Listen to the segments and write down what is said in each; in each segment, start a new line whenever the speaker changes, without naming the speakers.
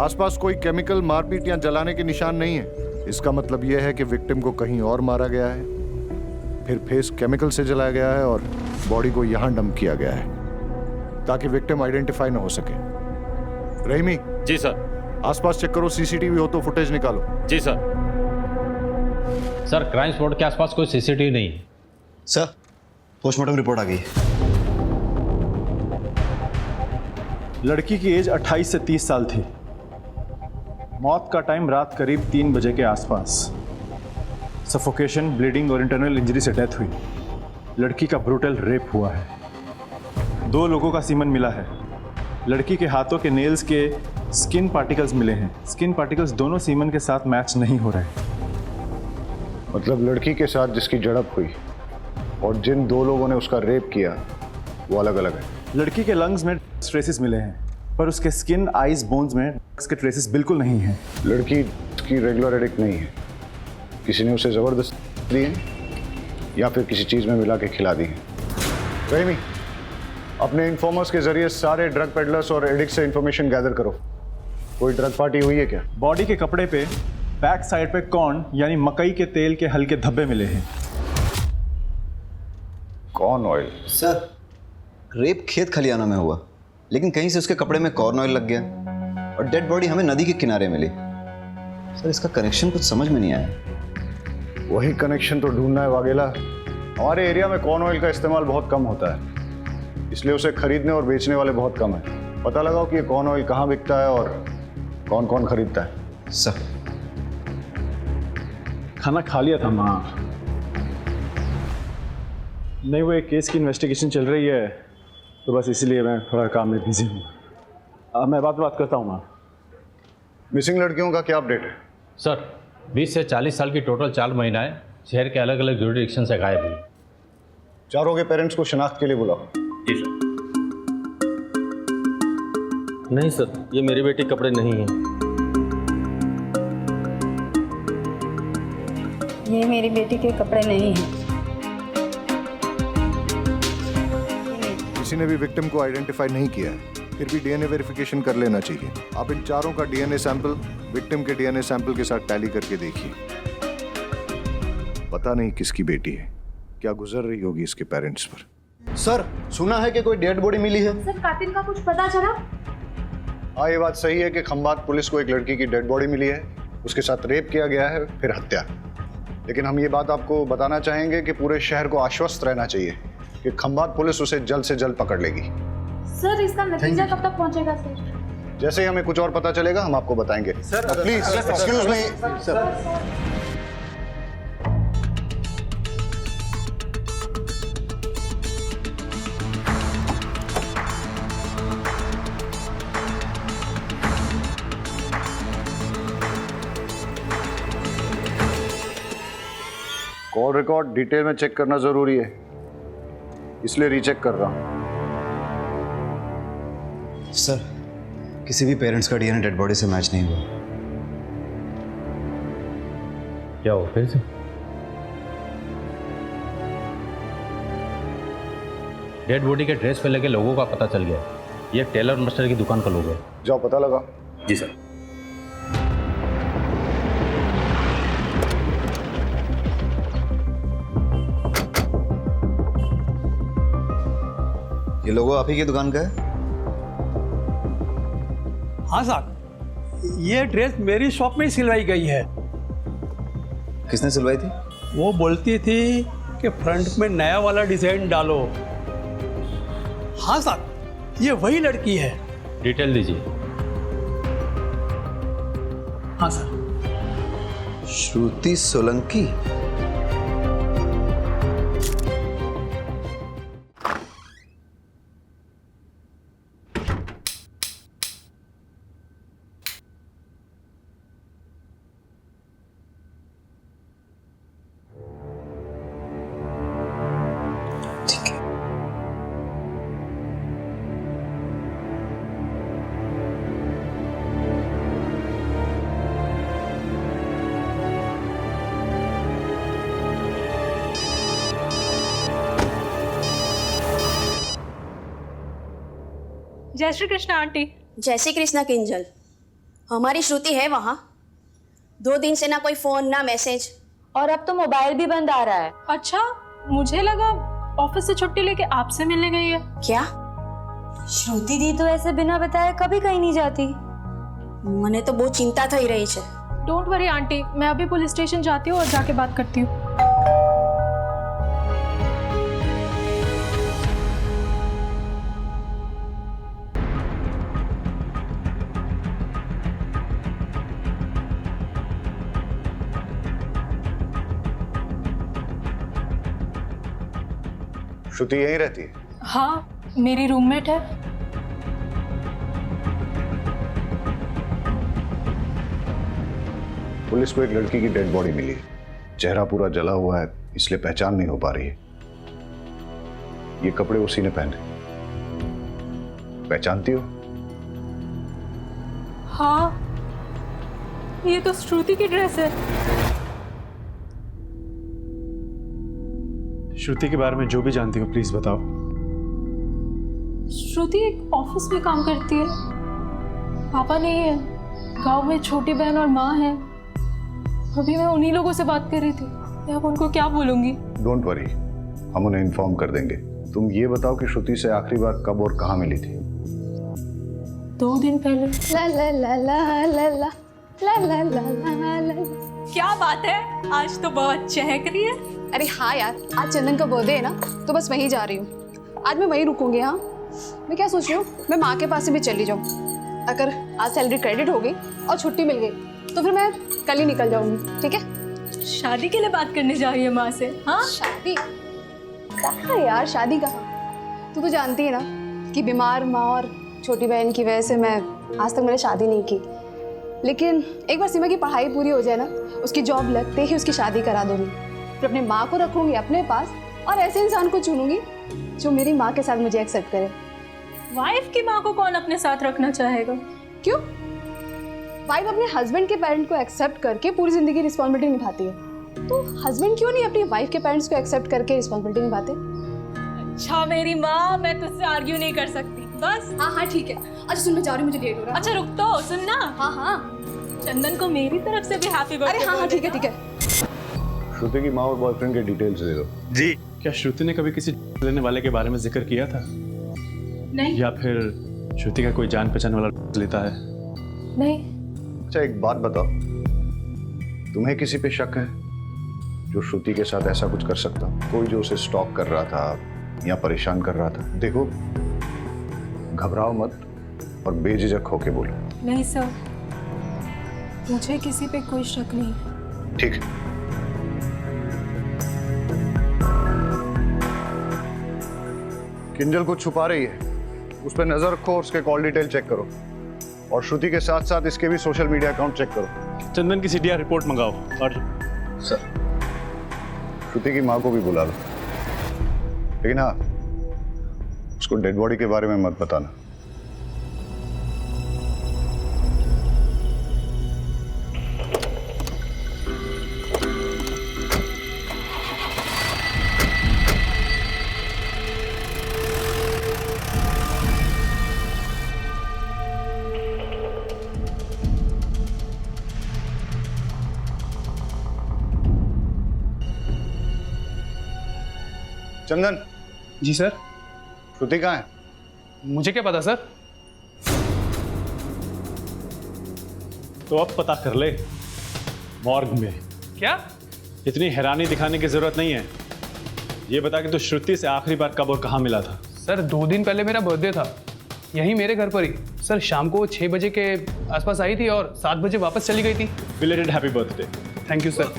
आसपास कोई केमिकल, मारपीट या जलाने के निशान नहीं है। इसका मतलब यह है कि विक्टिम को कहीं और मारा गया है, फिर फेस केमिकल से जलाया गया है और बॉडी को यहां डंप किया गया है ताकि विक्टिम आइडेंटिफाई ना हो सके। रहीमी।
जी सर।
आसपास चेक करो, सीसीटीवी हो तो फुटेज निकालो।
जी सर।
सर, क्राइम स्पॉट के आसपास कोई सीसीटीवी नहीं है।
सर, पोस्टमार्टम रिपोर्ट आ गई है।
लड़की की एज 28 से 30 साल थी। मौत का टाइम रात करीब 3 बजे के आसपास। सफोकेशन, ब्लीडिंग और इंटरनल इंजरी से डेथ हुई। लड़की का ब्रूटल रेप हुआ है। 2 लोगों का सीमन मिला है। लड़की के हाथों के नेल्स के स्किन पार्टिकल्स मिले हैं। स्किन पार्टिकल्स दोनों सीमन के साथ मैच नहीं हो रहे।
मतलब लड़की के साथ जिसकी झड़प हुई और जिन 2 लोगों ने उसका रेप किया वो अलग अलग है।
लड़की के लंग्स में ट्रेसेस मिले हैं, पर उसके स्किन, आइज, बोन्स में उसके ट्रेसेस बिल्कुल नहीं हैं।
लड़की की रेगुलर एडिक्ट नहीं है। किसी ने उसे जबरदस्ती दी है या फिर किसी चीज में मिला के खिला दी है। रहीमी, अपने इन्फॉर्मर्स के जरिए सारे ड्रग पेडलर्स और एडिक्ट से इंफॉर्मेशन गैदर करो। कोई ड्रग पार्टी हुई है क्या?
बॉडी के कपड़े पे बैक साइड पे कॉर्न यानी मकई के तेल के हल्के धब्बे मिले हैं।
Corn oil?
सर, रेप खेत खलियाना में हुआ, लेकिन कहीं से उसके कपड़े में कॉर्न ऑयल लग गया और डेड बॉडी हमें नदी के किनारे मिली। सर, इसका कनेक्शन कुछ समझ में नहीं आया।
वही कनेक्शन तो ढूंढना है वाघेला। हमारे एरिया में कॉर्न ऑयल का इस्तेमाल बहुत कम होता है, इसलिए उसे खरीदने और बेचने वाले बहुत कम है। पता लगाओ कि ये कॉर्न ऑयल कहाँ बिकता है और कौन कौन खरीदता है।
सर,
खाना खा लिया था माँ। नहीं, वो एक केस की इन्वेस्टिगेशन चल रही है, तो बस इसीलिए मैं थोड़ा काम में बिजी हूँ। मैं बात करता हूँ माँ।
मिसिंग लड़कियों का क्या अपडेट है?
सर, 20 से 40 साल की टोटल 4 महिलाएं शहर के अलग अलग जुरिडिक्शन से गायब हुई।
चारों के पेरेंट्स को शिनाख्त के लिए बुलाओ।
जी सर।
नहीं सर, ये मेरी बेटी कपड़े नहीं हैं।
ये मेरी बेटी के कपड़े नहीं हैं।
किसी ने भी विक्टिम को आइडेंटिफाई नहीं किया है, फिर भी डीएनए वेरिफिकेशन कर लेना चाहिए। आप इन चारों का डीएनए सैंपल विक्टिम के डीएनए सैंपल के साथ टैली करके देखिए। पता नहीं किसकी बेटी है, क्या गुजर रही होगी इसके पेरेंट्स पर।
सर, सुना है कि कोई डेड बॉडी मिली है।
सर, कातिल का कुछ पता चला?
हाँ, ये बात सही है कि खंभात पुलिस को एक लड़की की डेड बॉडी मिली है। उसके साथ रेप किया गया है, फिर हत्या। लेकिन हम ये बात आपको बताना चाहेंगे कि पूरे शहर को आश्वस्त रहना चाहिए कि खंभात पुलिस उसे जल्द से जल्द पकड़ लेगी।
सर, इसका नतीजा कब तक पहुंचेगा सर?
जैसे ही हमें कुछ और पता चलेगा हम आपको बताएंगे।
Sir,
please excuse me sir. Call record detail में चेक करना जरूरी है, इसलिए रीचेक कर रहा हूं।
सर, किसी भी पेरेंट्स का डीएनए डेड बॉडी से मैच नहीं हुआ।
क्या हो फिर से? डेड बॉडी के ड्रेस पे लगे लोगों का पता चल गया। ये टेलर मास्टर की दुकान का लोग है।
जाओ पता लगा।
जी सर।
ये लोगो आप ही की दुकान का है?
हाँ साहब, ये ड्रेस मेरी शॉप में ही सिलवाई गई है।
किसने सिलवाई थी?
वो बोलती थी कि फ्रंट में नया वाला डिजाइन डालो। हाँ साहब, ये वही लड़की है।
डिटेल दीजिए।
हाँ सर।
श्रुति सोलंकी।
जय श्री कृष्ण आंटी।
जय श्री कृष्णा किंजल।
हमारी श्रुति है वहाँ। 2 दिन से ना कोई फोन ना मैसेज।
और अब तो मोबाइल भी बंद आ रहा है।
अच्छा, मुझे लगा ऑफिस से छुट्टी लेके आपसे मिलने गई है।
क्या?
श्रुति दी तो ऐसे बिना बताए कभी कहीं नहीं जाती।
મને તો બહુ ચિંતા થઈ રહી છે।
डोंट वरी आंटी, मैं अभी पुलिस स्टेशन जाती हूँ और जाके बात करती हूँ।
श्रुति यहीं रहती है?
हाँ, मेरी रूममेट है।
पुलिस को एक लड़की की डेड बॉडी मिली है। चेहरा पूरा जला हुआ है, इसलिए पहचान नहीं हो पा रही है। ये कपड़े उसी ने पहने। पहचानती हो?
हाँ, ये तो श्रुति की ड्रेस है।
श्रुति के बारे में जो भी जानती हो प्लीज बताओ।
श्रुति एक ऑफिस में काम करती है। पापा नहीं है, गांव में छोटी बहन और माँ है। अभी मैं उन्हीं लोगों से बात कर रही थी। मैं अब उनको क्या बोलूंगी?
डोंट वरी, हम उन्हें इन्फॉर्म कर देंगे। तुम ये बताओ कि श्रुति से आखिरी बार कब और कहाँ मिली थी?
2 दिन पहले।
ला ला ला ला ला ला ला ला ला ला ला।
क्या बात है, आज तो बहुत चहक रही है।
अरे हाँ यार, आज चंदन का बर्थडे है ना, तो बस वहीं जा रही हूँ। आज मैं वहीं रुकूंगी। हाँ, मैं क्या सोच रही हूँ, मैं माँ के पास से भी चली जाऊँ। अगर आज सैलरी क्रेडिट हो गई और छुट्टी मिल गई तो फिर मैं कल ही निकल जाऊंगी। ठीक है?
शादी के लिए बात करने जा रही है माँ से? हाँ,
शादी कहाँ यार, शादी कहाँ? तू तो जानती है ना कि बीमार माँ और छोटी बहन की वजह से मैं आज तक मैंने शादी नहीं की। लेकिन एक बार सीमा की पढ़ाई पूरी हो जाए ना, उसकी जॉब लगते ही उसकी शादी करा दूंगी। फिर अपनी माँ को रखूंगी अपने पास और ऐसे इंसान को चुनूंगी जो मेरी माँ के साथ मुझे एक्सेप्ट करे।
वाइफ की माँ को कौन अपने साथ रखना चाहेगा?
क्यों? वाइफ अपने हस्बैंड के पेरेंट को एक्सेप्ट करके पूरी जिंदगी रिस्पॉन्सिबिलिटी निभाती है, तो हस्बैंड क्यों नहीं अपनी वाइफ के पेरेंट्स को एक्सेप्ट करके रिस्पॉन्सिबिलिटी निभाते?
अच्छा मेरी माँ, मैं तुझसे आर्ग्यू नहीं कर सकती। बस
हाँ हाँ ठीक है। अच्छा सुन, मैं जा रही हूँ, मुझे लेट हो रहा है।
अच्छा रुक तो, सुन ना।
हाँ हाँ।
चंदन को मेरी तरफ से भी हैप्पी बर्थडे।
अरे हाँ हाँ ठीक है ठीक है।
श्रुति की माँ और बॉयफ्रेंड के डिटेल्स दे दो।
जी। क्या श्रुति ने कभी किसी लेने वाले के बारे में जिक्र किया था?
नहीं।
या फिर श्रुति का कोई जान पहचान वाला लेता है?
नहीं।
अच्छा एक बात बताओ, तुम्हें किसी पे शक है जो श्रुति के साथ ऐसा कुछ कर सकता? कोई जो उसे स्टॉक कर रहा था या परेशान कर रहा था? देखो, घबराओ मत और बेझिझक होके बोलो।
नहीं सर, मुझे किसी पे कोई शक नहीं है।
ठीक है। किंजल को छुपा रही है, उस पर नजर रखो और उसके कॉल डिटेल चेक करो। और श्रुति के साथ साथ इसके भी सोशल मीडिया अकाउंट चेक करो।
चंदन की सीडीआर रिपोर्ट मंगाओ। और
सर, श्रुति की माँ को भी बुला लो, लेकिन हाँ, उसको डेड बॉडी के बारे में मत बताना। चंदन।
जी सर।
श्रुति कहाँ है?
मुझे क्या पता सर।
तो अब पता कर ले, मॉर्ग में।
क्या?
इतनी हैरानी दिखाने की जरूरत नहीं है। ये बता कि तू श्रुति से आखिरी बार कब और कहाँ मिला था?
सर 2 दिन पहले मेरा बर्थडे था, यहीं मेरे घर पर ही। सर शाम को 6 बजे के आसपास आई थी और 7 बजे वापस चली गई थी।
Belated happy birthday.
Thank you sir.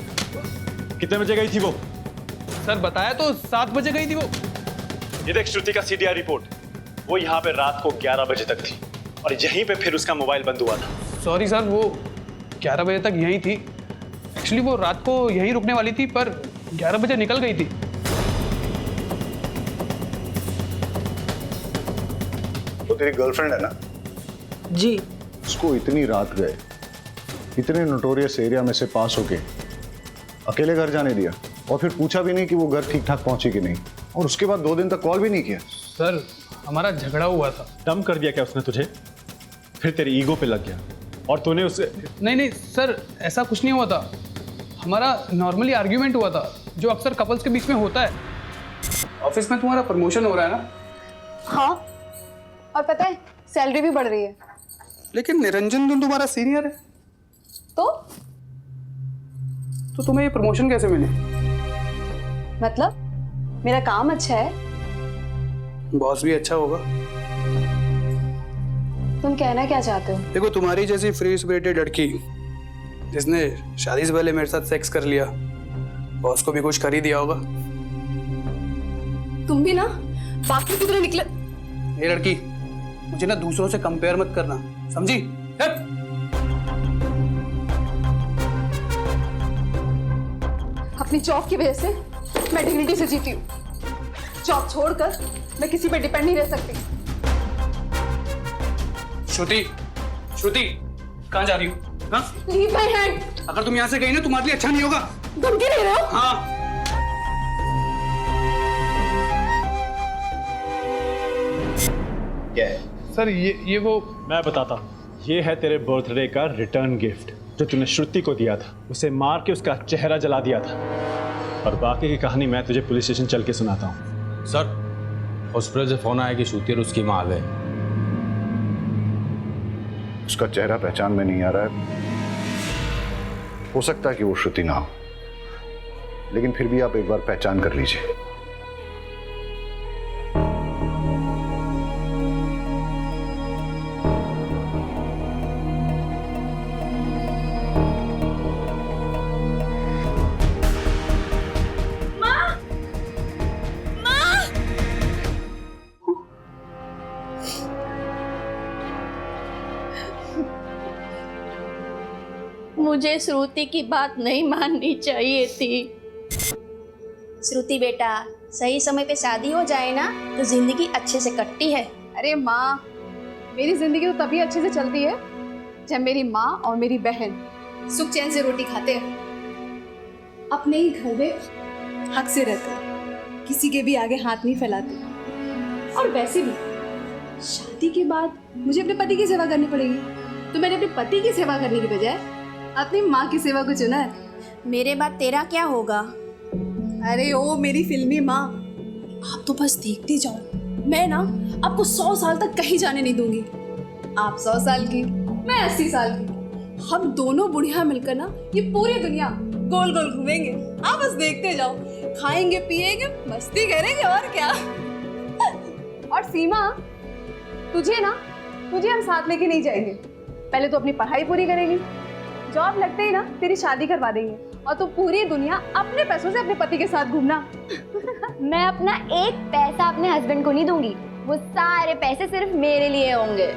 कितने बजे गई थी वो?
सर बताया तो 7 बजे गई थी वो।
ये देख श्रुति का सीडीआर रिपोर्ट, वो यहाँ पे रात को 11 बजे तक थी और यहीं पे फिर उसका मोबाइल बंद हुआ था।
सॉरी सर, वो 11 बजे तक यहीं थी। एक्चुअली वो रात को यहीं रुकने वाली थी पर 11 बजे निकल गई थी।
वो तेरी गर्लफ्रेंड है ना?
जी।
उसको इतनी रात गए, इतने नोटोरियस एरिया में से पास होके अकेले घर जाने दिया और फिर पूछा भी नहीं कि वो घर ठीक ठाक पहुंची कि नहीं, और उसके बाद 2 दिन तक कॉल भी नहीं किया।
सर हमारा झगड़ा हुआ था।
डम कर दिया क्या उसने तुझे? फिर तेरी ईगो पे लग गया? और तूने उससे
नहीं नहीं सर, ऐसा कुछ नहीं हुआ था। हमारा नॉर्मली आर्ग्यूमेंट हुआ था, जो अक्सर कपल्स के बीच में होता है। ऑफिस में तुम्हारा प्रमोशन हो रहा है ना?
हाँ, और पता है सैलरी भी बढ़ रही है।
लेकिन निरंजन तुम तुम्हारा सीनियर है,
तो
तुम्हें ये प्रमोशन कैसे मिली?
मतलब मेरा काम अच्छा है।
बॉस भी अच्छा होगा।
तुम कहना क्या चाहते हो?
देखो, तुम्हारी जैसी फ्री स्पिरिटेड लड़की जिसने शादी से पहले मेरे साथ सेक्स कर लिया, बॉस को भी कुछ कर ही दिया होगा।
तुम भी ना बाकी की तरह निकले।
ये लड़की, मुझे ना दूसरों से कंपेयर मत करना, समझी?
अपनी जॉब की वजह से मैं डिग्निटी से जीती हूँ। जॉब छोड़कर मैं किसी पे डिपेंड नहीं रह सकती।
श्रुति, श्रुति, कहाँ जा रही हो? हाँ?
Leave my hand.
अगर तुम यहाँ से गई ना, तुम्हारे लिए अच्छा नहीं होगा।
धमकी दे रहे हो?
हाँ।
क्या है?
सर ये वो
मैं बताता हूँ। ये है तेरे बर्थडे का रिटर्न गिफ्ट जो तूने श्रुति को दिया था। उसे मार के उसका चेहरा जला दिया था। और बाकी की कहानी मैं तुझे पुलिस स्टेशन चल के सुनाता हूँ।
सर, हॉस्पिटल से फ़ोन आया कि श्रुति और उसकी माँ आ गए।
उसका चेहरा पहचान में नहीं आ रहा है। हो सकता है कि वो श्रुति ना हो, लेकिन फिर भी आप एक बार पहचान कर लीजिए।
मुझे श्रुति की बात नहीं माननी चाहिए थी। श्रुति बेटा, सही समय पे शादी हो जाए ना तो जिंदगी अच्छे से कटती है।
अरे माँ, मेरी जिंदगी तो तभी अच्छे से चलती है जब मेरी माँ और मेरी बहन सुख चैन से रोटी खाते हैं, अपने ही घर में हक से रहते हैं, किसी के भी आगे हाथ नहीं फैलाते। और वैसे भी शादी के बाद मुझे अपने पति की सेवा करनी पड़ेगी, तो मैंने अपने पति की सेवा करने की बजाय अपनी माँ की सेवा को चुना है।
मेरे बाद तेरा क्या होगा?
अरे ओ मेरी फिल्मी माँ, आप तो बस देखते जाओ। मैं ना आपको 100 साल तक कहीं जाने नहीं दूंगी। आप 100 साल की, मैं 80 साल की। हम दोनों बुढ़िया मिलकर ना ये पूरी दुनिया गोल गोल घूमेंगे। आप बस देखते जाओ, खाएंगे पिएंगे मस्ती करेंगे, और क्या। और सीमा, तुझे हम साथ लेके नहीं जाएंगे। पहले तो अपनी पढ़ाई पूरी करेंगी, जॉब लगते ही ना तेरी शादी करवा देंगे, और तो पूरी दुनिया अपने पैसों से अपने पति के साथ घूमना।
मैं अपना एक पैसा अपने हस्बैंड को नहीं दूंगी, वो सारे पैसे सिर्फ मेरे लिए होंगे।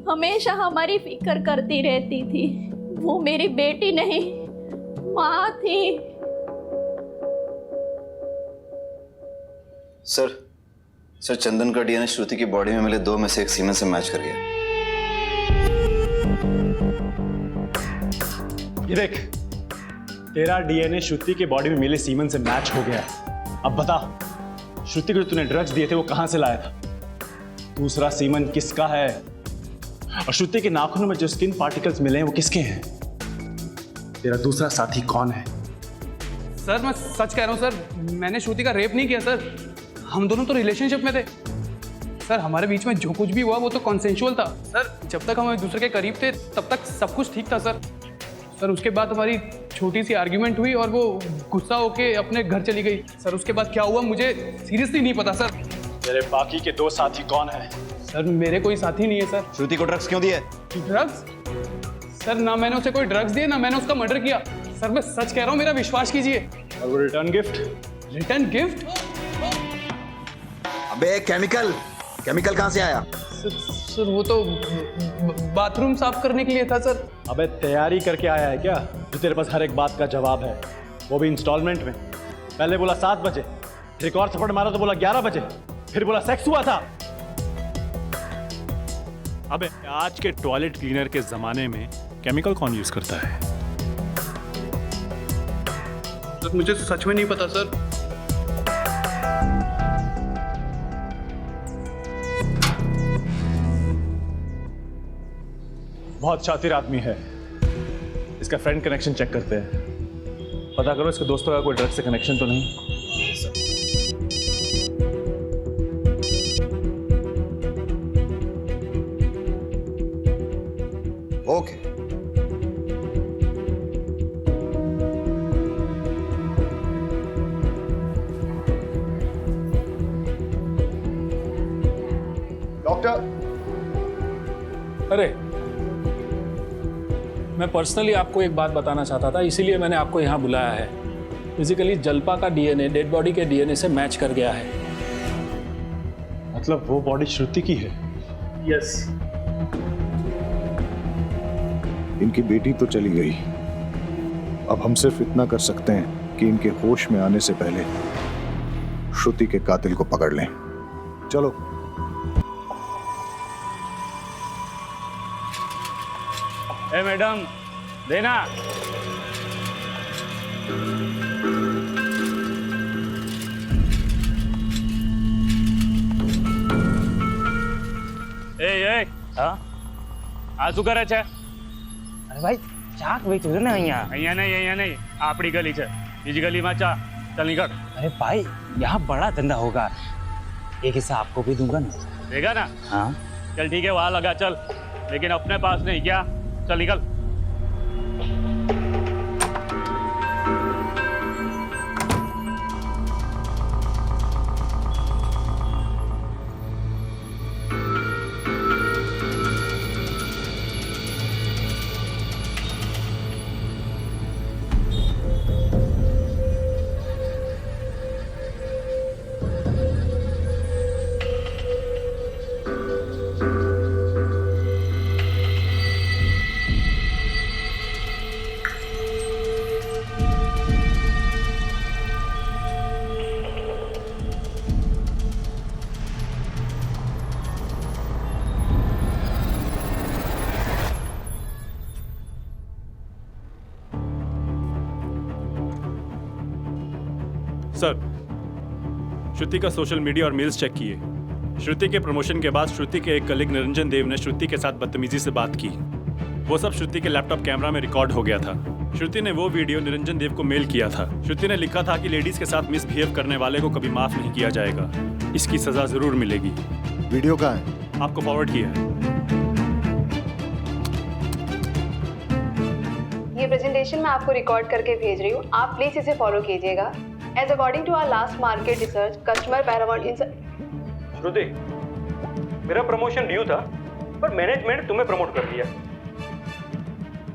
हमेशा हमारी फिक्र करती रहती थी। वो मेरी बेटी नहीं, माँ थी।
सर चंदन का डीएनए श्रुति की बॉडी में मिले 2 में से एक सीमेन से मैच कर गया।
ये देख, तेरा डीएनए श्रुति के बॉडी में मिले सीमन से मैच हो गया। अब बता, श्रुति को जो तूने ड्रग्स दिए थे वो कहां से लाया था? दूसरा सीमन किसका है? और श्रुति के नाखूनों में जो स्किन पार्टिकल्स मिले हैं वो किसके हैं? तेरा दूसरा साथी कौन है?
सर, मैं सच कह रहा हूँ सर, मैंने श्रुति का रेप नहीं किया सर। हम दोनों तो रिलेशनशिप में थे सर। हमारे बीच में जो कुछ भी हुआ वो तो कॉन्सेंशुअल था सर। जब तक हम एक दूसरे के करीब थे तब तक सब कुछ ठीक था सर। सर, उसके बाद हमारी छोटी सी आर्ग्यूमेंट हुई और वो गुस्सा होके अपने घर चली गई सर। उसके बाद क्या हुआ मुझे सीरियसली नहीं पता सर।
तेरे बाकी के 2 साथी कौन है?
सर, मेरे कोई साथी नहीं है सर।
श्रुति को ड्रग्स क्यों दिए?
ड्रग्स? सर, ना मैंने उसे कोई ड्रग्स दिए, ना मैंने उसका मर्डर किया सर। मैं सच कह रहा हूँ, मेरा विश्वास कीजिए।
और वो रिटर्न गिफ्ट?
Return gift?
अबे केमिकल कहाँ से आया?
सर, वो तो बाथरूम साफ करने के लिए था सर।
अबे तैयारी करके आया है क्या जो तेरे पास हर एक बात का जवाब है, वो भी इंस्टॉलमेंट में? पहले बोला 7 बजे, फिर एक और थप्पड़ मारा तो बोला 11 बजे, फिर बोला सेक्स हुआ था। अबे आज के टॉयलेट क्लीनर के जमाने में केमिकल कौन यूज करता है?
सर, मुझे सच में नहीं पता सर।
बहुत शातिर आदमी है। इसका फ्रेंड कनेक्शन चेक करते हैं, पता करो इसके दोस्तों का कोई ड्रग से कनेक्शन तो नहीं।
ओके।
डॉक्टर,
अरे, मैं पर्सनली आपको एक बात बताना चाहता था, इसीलिए मैंने आपको यहाँ बुलाया है। फिजिकली जल्पा का डीएनए डेड बॉडी के डीएनए से मैच कर गया है।
मतलब वो बॉडी श्रुति की है?
यस।
इनकी बेटी तो चली गई, अब हम सिर्फ इतना कर सकते हैं कि इनके होश में आने से पहले श्रुति के कातिल को पकड़ लें। चलो।
ए मैडम, देना। એ હા આ શું કરે છે? અરે ભાઈ ચાક વેચું છે ને અહીંયા નહીં આપણી ગલી છે, બીજી ગલીમાં ચા, चल निकल।
अरे भाई यहाँ बड़ा धंधा होगा, एक हिस्सा आपको भी दूंगा ना।
देगा ना?
हाँ
चल ठीक है, वहां लगा चल, लेकिन अपने पास नहीं। क्या? चल निकल।
सर, श्रुति का सोशल मीडिया और मेल्स चेक किए। श्रुति के प्रमोशन के बाद श्रुति के एक कलीग निरंजन देव ने श्रुति के साथ बदतमीजी से बात की। वो सब श्रुति के लैपटॉप कैमरा में रिकॉर्ड हो गया था। श्रुति ने वो वीडियो निरंजन देव को मेल किया था। श्रुति ने लिखा था कि लेडीज के साथ मिसबिहेव करने वाले को कभी माफ नहीं किया जाएगा, इसकी सजा जरूर मिलेगी।
वीडियो कहाँ है?
आपको फॉरवर्ड किया है।
ये प्रेजेंटेशन मैं आपको रिकॉर्ड करके भेज रही हूँ, आप प्लीज इसे फॉलो कीजिएगा। As according to our last market research, customer paramount in
श्रुति, मेरा प्रमोशन ड्यू था, पर मैनेजमेंट तुम्हें प्रमोट कर दिया।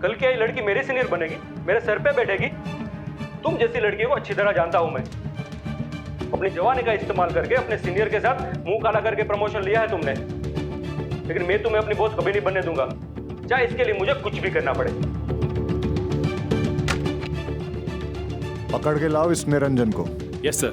कल क्या ये लड़की मेरे सीनियर बनेगी, मेरे सर पे बैठेगी? तुम जैसी लड़की को अच्छी तरह जानता हूं मैं। अपनी जवानी का इस्तेमाल करके अपने सीनियर के साथ मुंह काला करके प्रमोशन लिया है तुमने, लेकिन मैं तुम्हें अपनी बॉस कभी नहीं बनने दूंगा, चाहे इसके लिए मुझे कुछ भी करना पड़े।
पकड़ के लाओ इस निरंजन को।
Yes sir.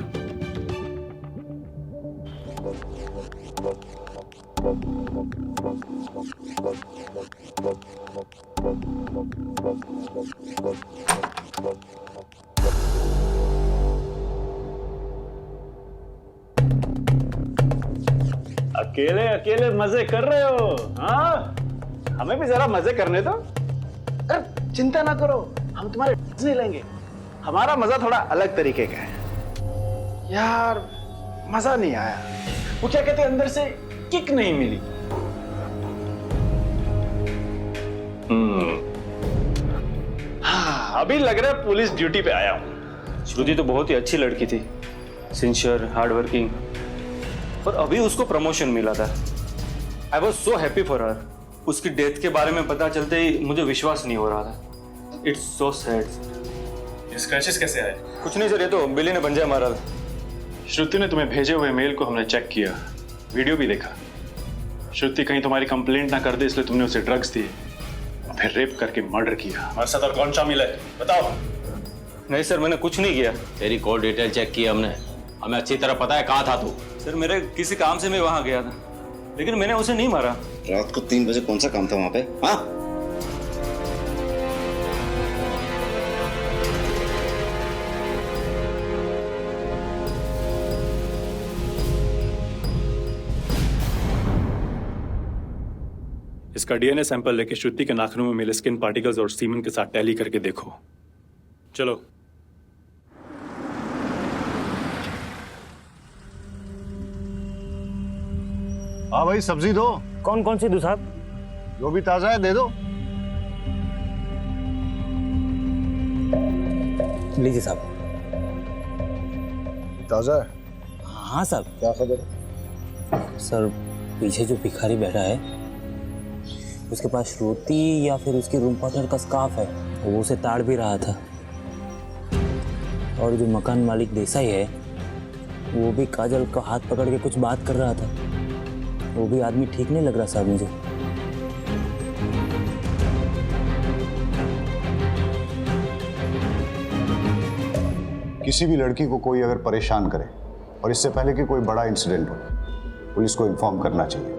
अकेले अकेले मजे कर रहे हो? हाँ, हमें भी जरा मजे करने दो।
अरे चिंता ना करो, हम तुम्हारे नहीं लेंगे। हमारा मजा थोड़ा अलग तरीके का है। यार मजा नहीं आया, वो क्या कहते हैं, अंदर से किक नहीं मिली।
हाँ, अभी लग रहा है पुलिस ड्यूटी पे आया हूँ। श्रुति तो बहुत ही अच्छी लड़की थी, सिंसियर, हार्ड वर्किंग, पर अभी उसको प्रमोशन मिला था। I was so happy for her. उसकी डेथ के बारे में पता चलते ही मुझे विश्वास नहीं हो रहा था। It's so sad.
स्क्रैचेस कैसे आए?
कुछ नहीं सर, ये तो बिल्ली ने पंजा मारा।
श्रुति ने तुम्हें भेजे हुए मेल को हमने चेक किया, वीडियो भी देखा। श्रुति कहीं तुम्हारी कंप्लेंट ना कर दे इसलिए तुमने उसे ड्रग्स दिए, फिर रेप करके मर्डर किया। हमारे साथ और कौन शामिल है बताओ?
नहीं सर, मैंने कुछ नहीं किया।
तेरी कॉल डिटेल चेक की हमने, हमें अच्छी तरह पता है कहाँ था तू।
सर मेरे किसी काम से मैं वहां गया था, लेकिन मैंने उसे नहीं मारा।
रात को 3 बजे कौन सा काम था वहां पे? हाँ,
इसका डीएनए सैंपल लेके श्रुति के नाखूनों में मिले स्किन पार्टिकल्स और सीमेंट के साथ टैली करके देखो। चलो।
हाँ भाई, सब्जी दो।
कौन कौन सी दूँ साहब?
जो भी ताजा है दे दो।
लीजिए साहब।
ताजा है?
हाँ साहब।
क्या खबर?
सर, पीछे जो भिखारी बैठा है उसके पास श्रुति या फिर उसकी रूम पार्टनर का स्कार्फ है, वो उसे ताड़ भी रहा था। और जो मकान मालिक देसाई है वो भी काजल का हाथ पकड़ के कुछ बात कर रहा था। वो भी आदमी ठीक नहीं लग रहा साहब मुझे।
किसी भी लड़की को कोई अगर परेशान करे और इससे पहले कि कोई बड़ा इंसिडेंट हो, पुलिस को इन्फॉर्म करना चाहिए,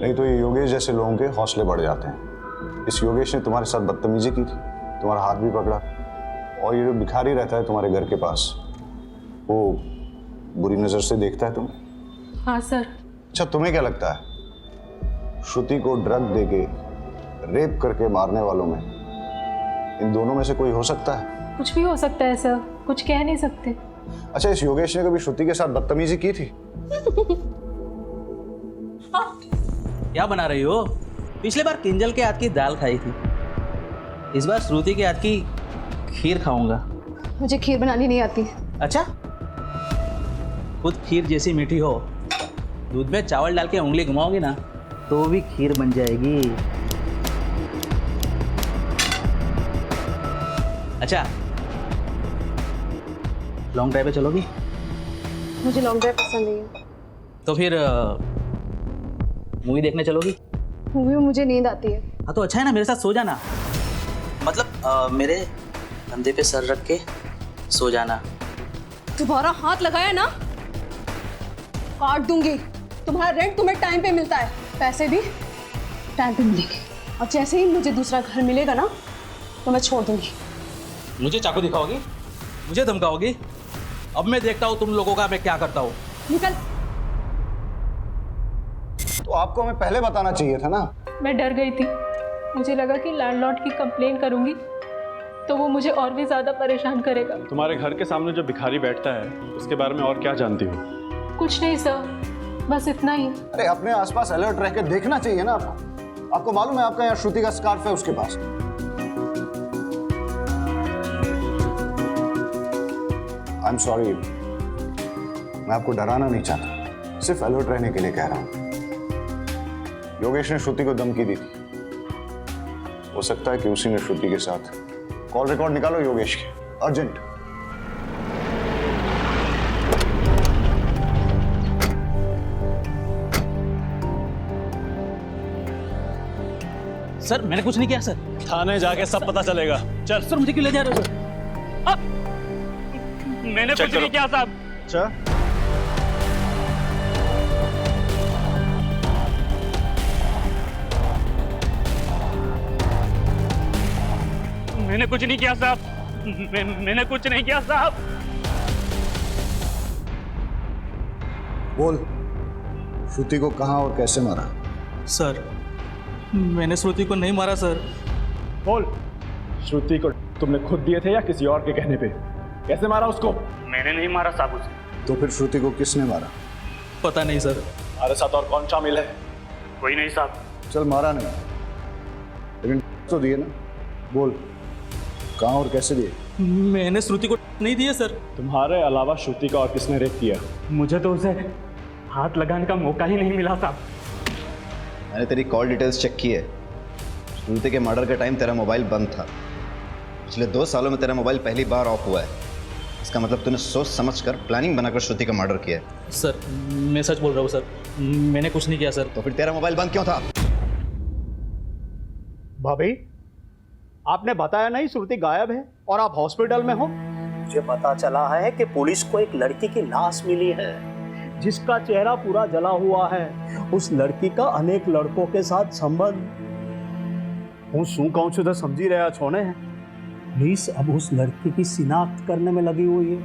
नहीं तो ये योगेश जैसे लोगों के हौसले बढ़ जाते हैं। इस योगेश ने तुम्हारे साथ बदतमीजी की थी, तुम्हारा हाथ भी पकड़ा, और ये जो भिखारी रहता है तुम्हारे घर के पास, वो बुरी नज़र से देखता है तुम्हें।
हाँ सर।
अच्छा, तुम्हें क्या लगता है श्रुति को ड्रग देके रेप करके मारने वालों में इन दोनों में से कोई हो सकता है?
कुछ भी हो सकता है सर, कुछ कह नहीं सकते।
अच्छा, इस योगेश ने कभी श्रुति के साथ बदतमीजी की थी?
क्या बना रही हो? पिछले बार किंजल के हाथ की दाल खाई थी, इस बार श्रुति के हाथ की खीर खाऊंगा।
मुझे खीर बनानी नहीं आती।
अच्छा, खुद खीर जैसी मीठी हो, दूध में चावल डाल के उंगली घुमाओगी ना तो भी खीर बन जाएगी। अच्छा, लॉन्ग ड्राइव पे चलोगी?
मुझे लॉन्ग ड्राइव पसंद नहीं है।
तो फिर मूवी देखने चलोगी?
मूवी में मुझे नींद आती है।
हाँ तो अच्छा है ना, मेरे साथ सो जाना। मतलब मेरे कंधे पे सर रख के सो जाना।
तुम्हारा हाथ लगाया ना काट दूंगी। तुम्हारा रेंट तुम्हें टाइम पे मिलता है, पैसे भी टाइम पे मिलेंगे, और जैसे ही मुझे दूसरा घर मिलेगा ना तो मैं छोड़ दूंगी।
मुझे चाकू दिखाओगी? मुझे धमकाओगी? अब मैं देखता हूँ तुम लोगों का मैं क्या करता हूँ।
निकल।
तो आपको हमें पहले बताना चाहिए था ना।
मैं डर गई थी, मुझे लगा कि लैंडलॉर्ड की कंप्लेन करूंगी तो वो मुझे और भी ज्यादा परेशान करेगा।
तुम्हारे घर के सामने जो भिखारी बैठता है उसके बारे में और क्या जानती हो?
कुछ नहीं सर, बस इतना ही।
अरे अपने आसपास अलर्ट रह के देखना चाहिए ना आपको। आपको मालूम है आपका यहाँ श्रुति का स्कार्फ है उसके पास। आई एम सॉरी, मैं आपको डराना नहीं चाहता, सिर्फ अलर्ट रहने के लिए कह रहा हूं। योगेश ने श्रुति को धमकी दी थी, हो सकता है कि उसी ने श्रुति के साथ। कॉल रिकॉर्ड निकालो योगेश के, अर्जेंट।
सर मैंने कुछ नहीं किया सर।
थाने जाके सब पता चलेगा। चल।
सर मुझे क्यों ले जा रहे हो सर? मैंने कुछ नहीं किया साहब।
अच्छा,
मैंने कुछ नहीं किया साहब। मैंने कुछ नहीं किया साहब।
बोल, श्रुति को कहां और कैसे मारा?
सर मैंने श्रुति को नहीं मारा सर।
बोल, श्रुति को तुमने खुद दिए थे या किसी और के कहने पे? कैसे मारा उसको?
मैंने नहीं मारा साहब उसे।
तो फिर श्रुति को किसने मारा?
पता नहीं सर।
हमारे साथ और कौन शामिल है?
कोई नहीं साहब।
चल, मारा नहीं लेकिन तो दिए ना। बोल, कहां और कैसे दिए?
मैंने श्रुति को नहीं दिए सर।
तुम्हारे अलावा श्रुति का और किसने रेप किया?
मुझे तो उसे हाथ लगाने का मौका ही नहीं मिला साहब।
मैंने तेरी कॉल डिटेल्स चेक की है। श्रुति के मर्डर के टाइम तेरा मोबाइल बंद था। पिछले 2 सालों में तेरा मोबाइल पहली बार ऑफ हुआ है। इसका मतलब तूने सोच समझकर प्लानिंग बनाकर श्रुति का मर्डर किया है।
सर मैं सच बोल रहा हूँ सर, मैंने कुछ नहीं किया सर।
तो फिर तेरा मोबाइल बंद क्यों था?
भाभी, आपने बताया नहीं श्रुति गायब है और आप हॉस्पिटल में हो।
मुझे पता चला है कि पुलिस को एक लड़की की लाश मिली है
जिसका चेहरा पूरा जला हुआ है।
उस लड़की का अनेक लड़कों के साथ संबंध।
હું શું કહું છું તો સમજી રહ્યા છો ને?
पुलिस अब उस लड़की की शिनाख्त करने में लगी हुई है।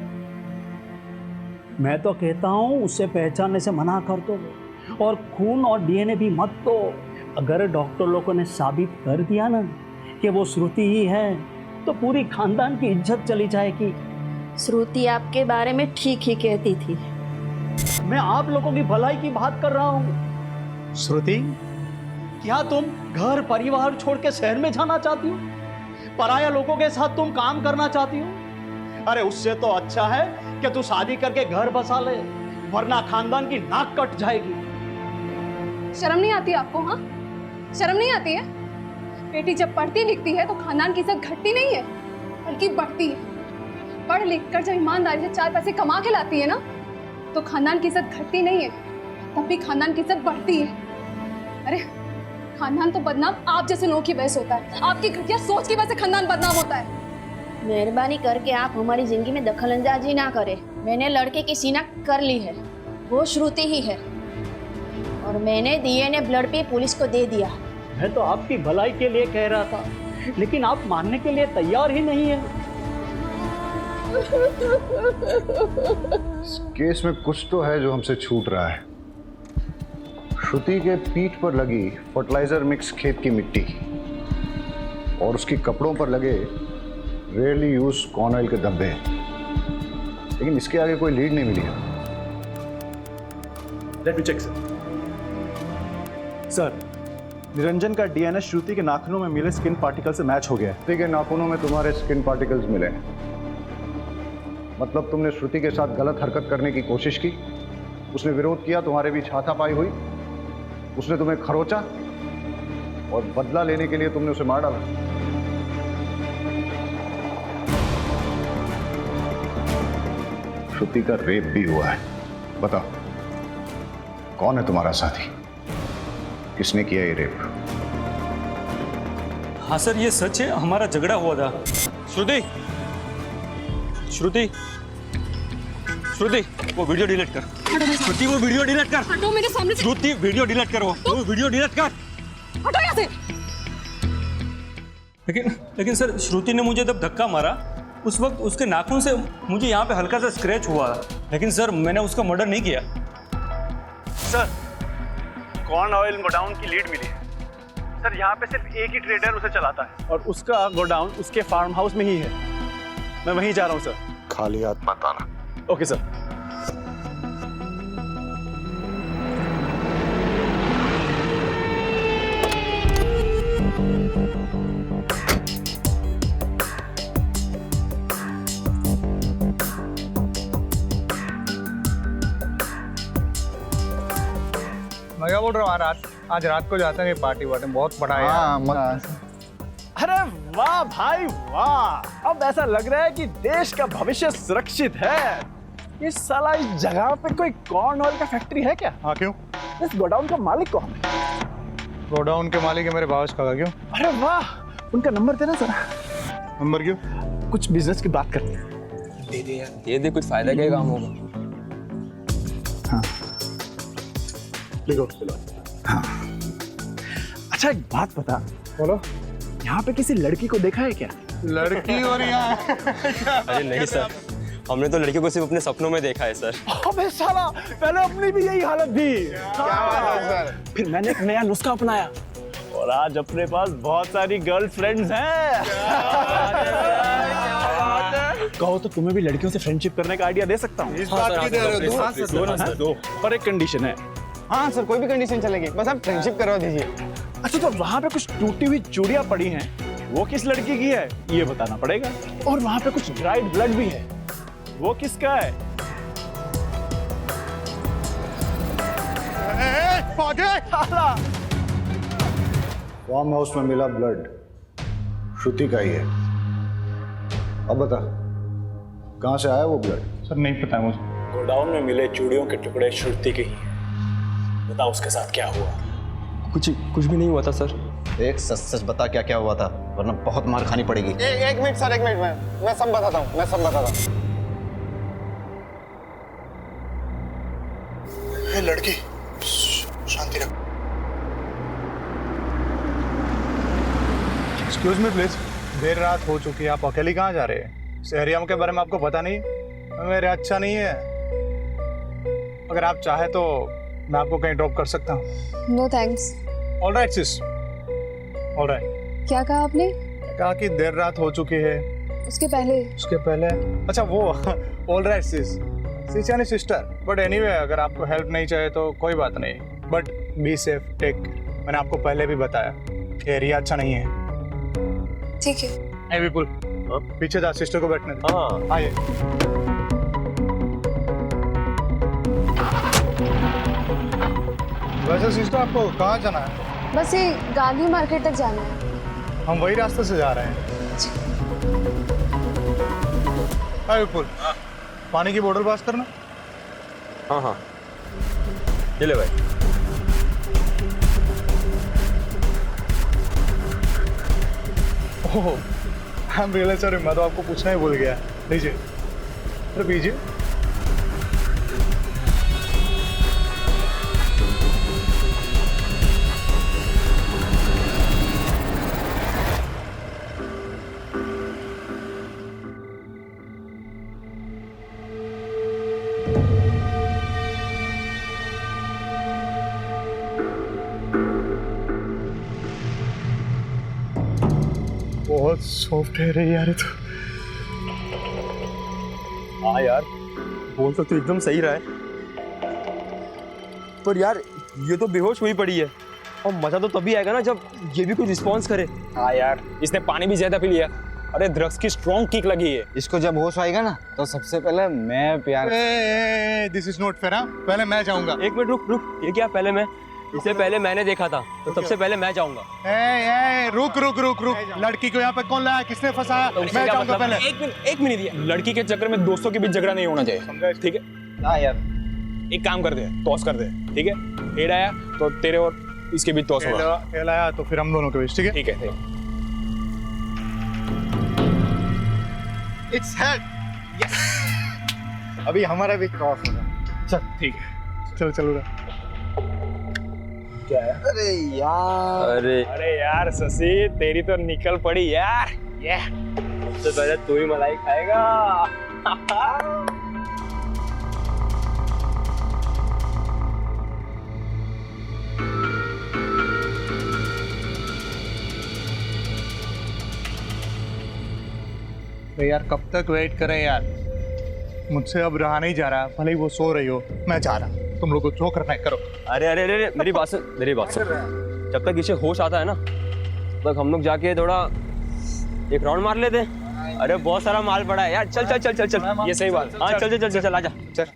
मैं तो कहता हूँ उसे पहचानने से मना कर दो और खून और डीएनए भी मत दो। अगर डॉक्टर लोगों ने साबित कर दिया ना कि वो श्रुति ही है तो पूरी खानदान की इज्जत चली जाएगी।
श्रुति आपके बारे में ठीक ही कहती थी।
मैं आप लोगों की भलाई की बात कर रहा हूँ। श्रुति, क्या तुम घर परिवार छोड़ के शहर में जाना चाहती हो? पराया लोगों के साथ तुम काम करना चाहती हो? अरे उससे तो अच्छा है कि तू शादी करके घर बसा ले, वरना खानदान की नाक कट जाएगी।
शर्म नहीं आती आपको? हाँ, शर्म नहीं आती है? बेटी जब पढ़ती लिखती है तो खानदान की इज्जत घटती नहीं है बल्कि बढ़ती है। पढ़ लिख कर जब ईमानदारी से 4 पैसे कमा के लाती है ना तो खानदान की इज्जत घटती नहीं है, तब भी खानदान की इज्जत बढ़ती है। अरे खानदान तो बदनाम आप जैसे लोगों की वजह से होता है, आपकी घटिया सोच की वजह से खानदान बदनाम होता है।
मेहरबानी करके आप हमारी जिंदगी में दखलंदाजी ना करें। मैंने लड़के की शिनाख्त कर ली है, वो श्रुति ही है और मैंने डीएनए ब्लड पे पुलिस को दे दिया।
मैं तो आपकी भलाई के लिए कह रहा था, लेकिन आप मानने के लिए तैयार ही नहीं है।
इस केस में कुछ तो है जो हमसे छूट रहा है। श्रुति के पीठ पर लगी फर्टिलाइजर मिक्स खेत की मिट्टी और उसके कपड़ों पर लगे रेयरली यूज कॉर्न ऑयल के धब्बे, लेकिन इसके आगे कोई लीड नहीं मिली है।
Let me check sir. Niranjan का डीएनए श्रुति के नाखूनों में मिले स्किन पार्टिकल से मैच हो गया है।
श्रुति के नाखूनों में तुम्हारे स्किन पार्टिकल्स मिले हैं, मतलब तुमने श्रुति के साथ गलत हरकत करने की कोशिश की, उसने विरोध किया, तुम्हारे बीच हाथापाई हुई, उसने तुम्हें खरोचा और बदला लेने के लिए तुमने उसे मार डाला। श्रुति का रेप भी हुआ है। बताओ कौन है तुम्हारा साथी, किसने किया ये रेप?
हाँ सर, ये सच है, हमारा झगड़ा हुआ था। श्रुति श्रुति श्रुति वो वीडियो डिलीट कर। श्रुति वो वीडियो डिलीट कर।
हटो मेरे सामने से।
श्रुति वीडियो डिलीट करो, वो वीडियो डिलीट कर।
हटो यहाँ से।
लेकिन सर, श्रुति ने मुझे जब धक्का मारा उस वक्त उसके नाखून से मुझे यहाँ पे हल्का सा स्क्रैच हुआ, लेकिन सर मैंने उसका मर्डर नहीं किया।
सर, कॉर्न ऑयल गोडाउन की लीड मिली है सर। यहाँ पे सिर्फ एक ही ट्रेडर उसे चलाता है और उसका गोडाउन उसके फार्म हाउस में ही है। मैं वहीं जा रहा हूँ सर।
खाली हाथ मत आना।
Okay sir.
मैं क्या बोल रहा हूँ, आज रात को जाते हैं पार्टी वार्टी, बहुत बड़ा है।
हाँ, मत।
अरे वाह भाई वाह, अब ऐसा लग रहा है कि देश का भविष्य सुरक्षित है। इस साला इस जगह पे कोई कॉर्न ऑयल का फैक्ट्री है क्या?
हाँ, क्यों?
इस गोडाउन का मालिक कौन है?
गोडाउन के मालिक है मेरे भावज का। क्यों?
अरे वाह, उनका नंबर देना जरा।
नंबर क्यों?
कुछ बिजनेस की बात करते हैं।
दे दे यार,
ये दे, कुछ फायदा क्या काम होगा।
हाँ लिखो। हाँ। अच्छा एक बात बता।
बोलो।
यहाँ पे किसी लड़की को देखा है क्या?
लड़की और यहाँ?
अरे नहीं सर, हमने तो लड़कियों को सिर्फ अपने सपनों में देखा है सर।
अबे साला, पहले अपनी भी यही हालत थी।
क्या बात है सर?
फिर मैंने एक नया नुस्खा अपनाया और आज अपने पास बहुत सारी गर्लफ्रेंड्स हैं। कहो तो तुम्हें भी लड़कियों से फ्रेंडशिप करने का आइडिया दे सकता हूँ।
इस बात की दे रहे हो? हाँ सर, दो।
पर एक कंडीशन है।
हाँ सर, कोई भी कंडीशन चलेगी, बस आप फ्रेंडशिप करवा दीजिए।
अच्छा, तो वहाँ पे कुछ टूटी हुई चूड़ियाँ पड़ी हैं, वो किस लड़की की है ये बताना पड़ेगा। और वहाँ पे कुछ ड्राइड ब्लड भी है, वो किसका है?
फार्म हाउस में मिला ब्लड श्रुति का ही है। अब बता कहाँ से आया वो ब्लड?
सर नहीं पता मुझे।
गोडाउन में मिले चूड़ियों के टुकड़े श्रुति के ही हैं। बता उसके साथ क्या हुआ?
कुछ भी नहीं हुआ था सर।
एक सच सच बता क्या क्या हुआ था, वरना बहुत मार खानी पड़ेगी।
एक मिनट सर, एक मिनट, मैं सब बताता हूँ, मैं सब बताता हूँ। ये लड़की शांति रख। एक्सक्यूज मी प्लीज, देर रात हो चुकी है, आप अकेली कहाँ जा रहे हैं? इस एरिया के बारे में आपको पता नहीं? मेरे अच्छा नहीं है। अगर आप चाहे तो मैं आपको कहीं ड्रॉप कर सकता हूँ।
No thanks.
Alright sis, alright.
क्या कहा आपने?
कहा कि देर रात हो चुकी है।
उसके पहले
अच्छा वो ऑलराइट सिस, सिस यानी सिस्टर। बट एनीवे अगर आपको हेल्प नहीं चाहिए तो कोई बात नहीं, बट बी सेफ, टेक। मैंने आपको पहले भी बताया एरिया अच्छा नहीं है।
ठीक है।
विपुल पीछे जा, सिस्टर को बैठने दे।
हाँ
आइए। वैसे सिस्टर आपको कहाँ जाना है?
बस ये गांधी मार्केट तक जाना है।
हम वही रास्ते से जा रहे हैं। हाँ विपुल, पानी की बोतल पास करना।
हाँ हाँ, ये ले भाई।
ओह, आई एम रियली सॉरी, मैं तो आपको पूछना ही भूल गया। लीजिए, अरे पीजिए। बहुत सॉफ्ट है रे यार ये तो।
हाँ यार, बोल तो तू एकदम सही रहा है, पर यार ये तो बेहोश हुई पड़ी है, और मजा तो तभी आएगा ना जब ये भी कुछ रिस्पॉन्स करे।
हाँ यार, इसने पानी भी ज्यादा पी लिया। अरे ड्रग्स की स्ट्रॉन्ग किक लगी है
इसको। जब होश आएगा ना तो सबसे पहले मैं प्यार।
This is not fair. पहले मैं जाऊंगा।
एक मिनट रुक रुक, ये क्या पहले मैं? इससे पहले मैंने देखा था, तो सबसे पहले मैं जाऊंगा।
रुक रुक रुक रुक, लड़की को यहाँ पे कौन लाया, किसने फंसाया?
तो
मैं जाऊंगा पहले।
एक मिनट दिया। लड़की के चक्कर में दोस्तों के बीच झगड़ा नहीं होना चाहिए, ठीक है?
हाँ यार,
एक काम कर दे, टॉस कर दे, ठीक है? हेड आया तो तेरे और इसके बीच टॉस होगा।
हेड आया तो फिर हम दोनों के बीच, ठीक है?
ठीक है।
Its head. यस, अभी हमारा भी टॉस होगा। चल ठीक है, चल चलो।
क्या है? अरे यार शशि, तेरी तो निकल पड़ी यार। ये सबसे पहले तू ही मलाई खाएगा।
यार कब तक वेट करें यार, मुझसे अब रहा नहीं जा रहा। भले ही वो सो रही हो, मैं जा रहा। तुम लोग को जो करना है करो।
अरे अरे अरे, मेरी बात सुन, मेरी बात सुन। जब तक इसे होश आता है ना, तब हम लोग जाके थोड़ा एक राउंड मार लेते हैं। अरे बहुत सारा माल पड़ा है यार। चल चल चल चल चल, ये सही बात। हाँ चल चल चल चल, आजा चल।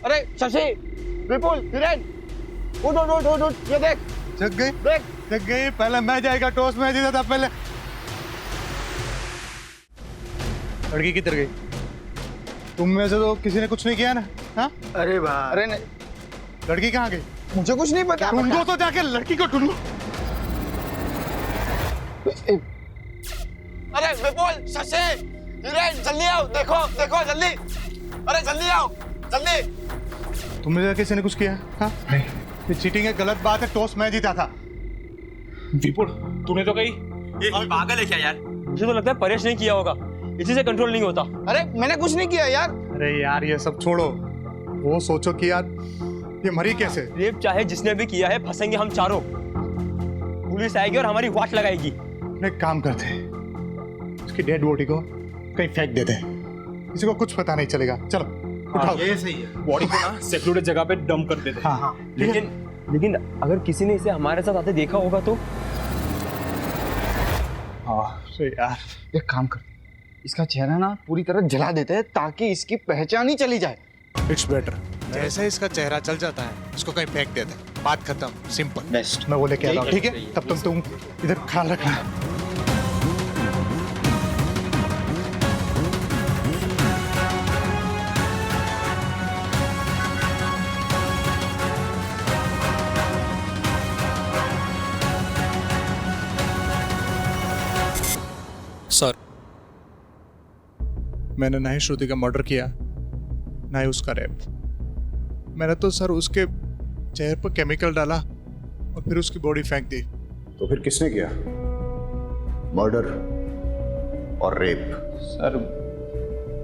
अरे शशि, विपुल, हिरेन, उठ उठ उठ उठ उठ, ये देख।
जग गई,
देख
जग गई। पहले मैं जाएगा, टॉस मैं जीता था पहले। लड़की किधर गई? तुम में से तो किसी ने कुछ नहीं किया ना? हाँ?
अरे भाई, अरे नहीं,
लड़की कहाँ गई?
मुझे कुछ नहीं पता।
ढूंढो तो जाके, लड़की को ढूंढो।
अरे विपुल, शशि, हिरेन, जल्दी आओ। देखो देखो, जल्दी। अरे जल्दी आओ, जल्दी।
तुमने जाके किसी ने कुछ किया? हाँ? नहीं, ये चीटिंग है, गलत बात है। टॉस मैं जीता था।
विपुल, तूने तो कही।
ये पागल है क्या यार? मुझे तो लगता है परेश नहीं किया होगा, इसी से कंट्रोल नहीं होता।
अरे मैंने कुछ नहीं किया यार।
अरे यार ये सब छोड़ो, वो सोचो कि यार ये मरी कैसे?
रेप चाहे जिसने भी किया है, फंसेंगे हम चारों। पुलिस आएगी और हमारी वाट लगाएगी।
एक काम करते हैं, इसकी डेड बॉडी को कहीं फेंक देते हैं, किसी को कुछ पता नहीं चलेगा। चलो उठाओ।
ये सही है। बॉडी को ना सेक्लूडेड जगह पे डंप कर देते हैं।
हाँ हाँ,
लेकिन अगर किसी ने इसे हमारे साथ आते देखा होगा तो?
हाँ सही यार,
एक काम कर, इसका चेहरा ना पूरी तरह जला देते हैं ताकि इसकी पहचान ही चली जाए।
It's better. जैसे इसका चेहरा चल जाता है, इसको कहीं फेंक देते हैं, बात खत्म, सिंपल। बेस्ट। मैं वो लेके आता हूँ, ठीक है? तब तक तुम इधर ख्याल रखना। सर, मैंने ना ही श्रुति का मर्डर किया, ना ही उसका रेप। मैंने तो सर उसके चेहरे पर केमिकल डाला और फिर उसकी बॉडी फेंक दी।
तो फिर किसने किया? मर्डर और रेप?
सर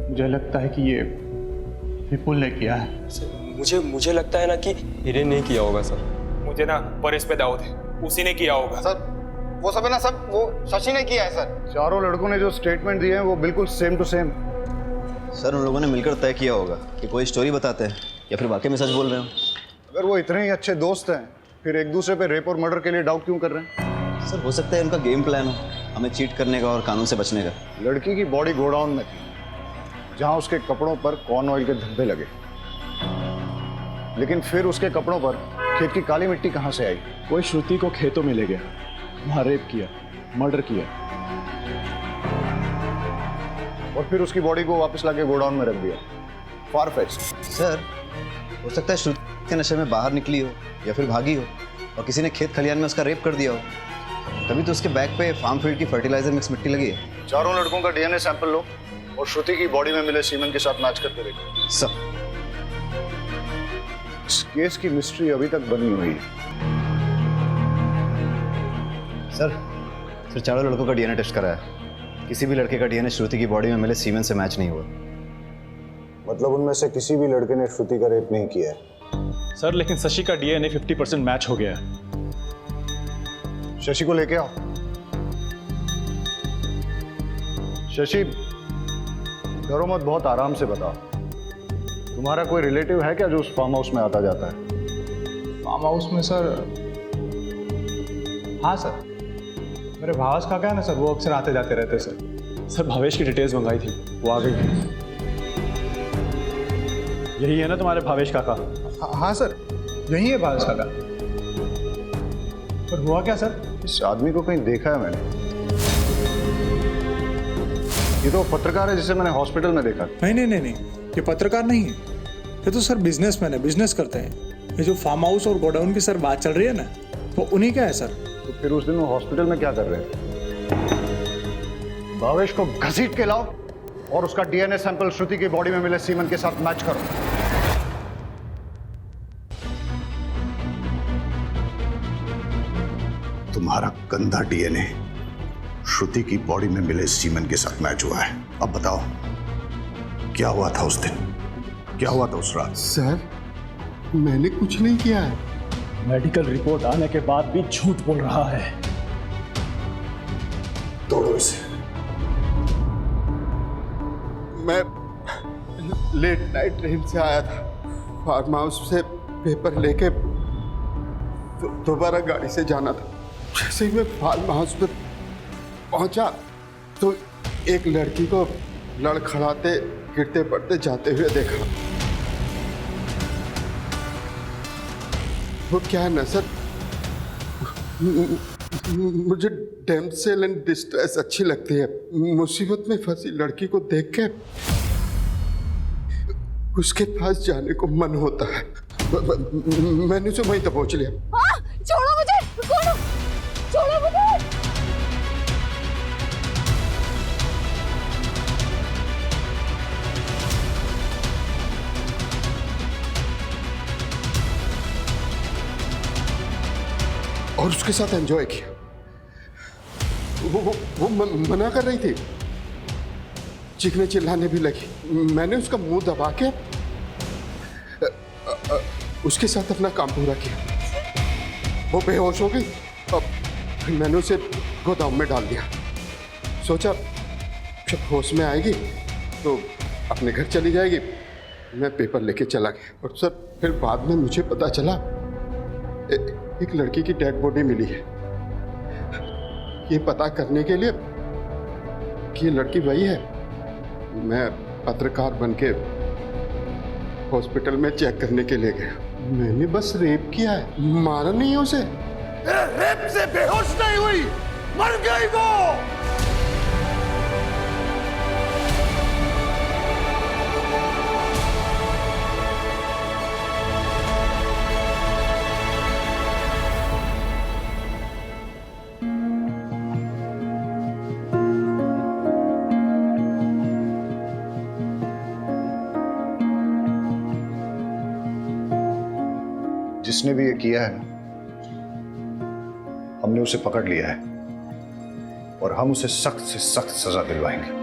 मुझे लगता है कि ये विपुल ने किया है।
मुझे लगता है ना कि हिरेन ने किया होगा सर। मुझे ना परेश पे दाऊद है, उसी ने किया होगा
सर। वो सब है ना, सब वो शशि ने किया है सर।
चारों लड़कों ने जो स्टेटमेंट दिए हैं वो बिल्कुल सेम टू सेम।
सर उन लोगों ने मिलकर तय किया होगा कि कोई स्टोरी बताते हैं या फिर वाकई में सच बोल रहे हो।
अगर वो इतने ही अच्छे दोस्त हैं फिर एक दूसरे पे रेप और मर्डर के लिए डाउट क्यों कर रहे हैं?
सर हो सकता है उनका गेम प्लान हो हमें चीट करने का और कानून से बचने का।
लड़की की बॉडी गोडाउन में थी जहां उसके कपड़ों पर कॉर्न ऑयल के धब्बे लगे, लेकिन फिर उसके कपड़ों पर खेत की काली मिट्टी कहां से आई?
कोई श्रुति को खेतों में ले गया, वहां रेप किया, मर्डर किया
और फिर उसकी बॉडी को वापस लाके गोडाउन में रख दिया। फारफेच्ड।
सर हो सकता है श्रुति के नशे में बाहर निकली हो या फिर भागी हो और किसी ने खेत खलियान में उसका रेप कर दिया हो, तभी तो उसके बैग पे फार्म फील्ड की फर्टिलाइजर मिक्स मिट्टी लगी है।
चारों लड़कों का डीएनए सैंपल लो और श्रुति की बॉडी में मिले सीमेंट के साथ मैच करके देखो।
सब
इस केस की मिस्ट्री अभी तक बनी हुई है।
सर चारों लड़कों का डीएनए टेस्ट कराया, किसी भी लड़के का डीएनए श्रुति की बॉडी में मिले सीमेंट से मैच नहीं हुआ।
मतलब उनमें से किसी भी लड़के ने श्रुति का रेप नहीं किया है?
सर लेकिन शशि का डीएनए 50% मैच हो गया है।
शशि को लेके आओ। शशि डरो मत, बहुत आराम से बताओ। तुम्हारा कोई रिलेटिव है क्या जो उस फार्म हाउस में आता जाता है?
फार्म हाउस में सर? हाँ सर, मेरे भावेश काका है ना सर, वो अक्सर आते जाते रहते सर।
सर भावेश की डिटेल्स मंगाई थी, वो आ गई। यही है ना तुम्हारे भावेश काका?
हाँ सर, यही है भावेश काका। पर हुआ क्या सर?
इस आदमी को कहीं देखा है मैंने। ये तो पत्रकार है जिसे मैंने हॉस्पिटल में देखा।
नहीं, ये पत्रकार नहीं है, ये तो सर बिजनेसमैन है, बिजनेस करते हैं। ये जो फार्म हाउस और गोडाउन की सर बात चल रही है ना, वो उन्हीं का है सर।
तो फिर उस दिन वो हॉस्पिटल में क्या कर रहे थे? भावेश को घसीट के लाओ और उसका डीएनए सैंपल श्रुति की बॉडी में मिले सीमेंट के साथ मैच करो। तुम्हारा गंदा डीएनए श्रुति की बॉडी में मिले सीमेंट के साथ मैच हुआ है। अब बताओ क्या हुआ था उस दिन, क्या हुआ था उस रात?
सर मैंने कुछ नहीं किया है।
मेडिकल रिपोर्ट आने के बाद भी झूठ बोल रहा है।
तोड़ो इसे।
मैं लेट नाइट ट्रेन से आया था, फार्म हाउस से पेपर लेके दोबारा गाड़ी से जाना था। जैसे ही मैं फार्म हाउस पे पहुंचा तो एक लड़की को लड़खड़ाते गिरते पड़ते जाते हुए देखा। वो क्या है ना सर, मुझे डैमसेल एंड डिस्ट्रेस अच्छी लगती है। मुसीबत में फंसी लड़की को देख के उसके पास जाने को मन होता है। मैंने उसे वहीं तक पहुंच लिया।
छोड़ो मुझे, छोड़ो मुझे।
और उसके साथ एंजॉय किया। वो मना कर रही थी, चीखने चिल्लाने भी लगी। मैंने उसका मुंह दबा के उसके साथ अपना काम पूरा किया। वो बेहोश हो गई। अब मैंने उसे गोदाम में डाल दिया। सोचा जब होश में आएगी तो अपने घर चली जाएगी। मैं पेपर लेके चला गया और सर फिर बाद में मुझे पता चला एक लड़की की डेड बॉडी मिली है। ये पता करने के लिए कि ये लड़की वही है, मैं पत्रकार बनके हॉस्पिटल में चेक करने के लिए गया। मैंने बस रेप किया है, मारा नहीं है उसे।
रेप से बेहोश नहीं हुई, मर गई वो।
जिसने भी ये किया है ना, हमने उसे पकड़ लिया है और हम उसे सख्त से सख्त सजा दिलवाएंगे।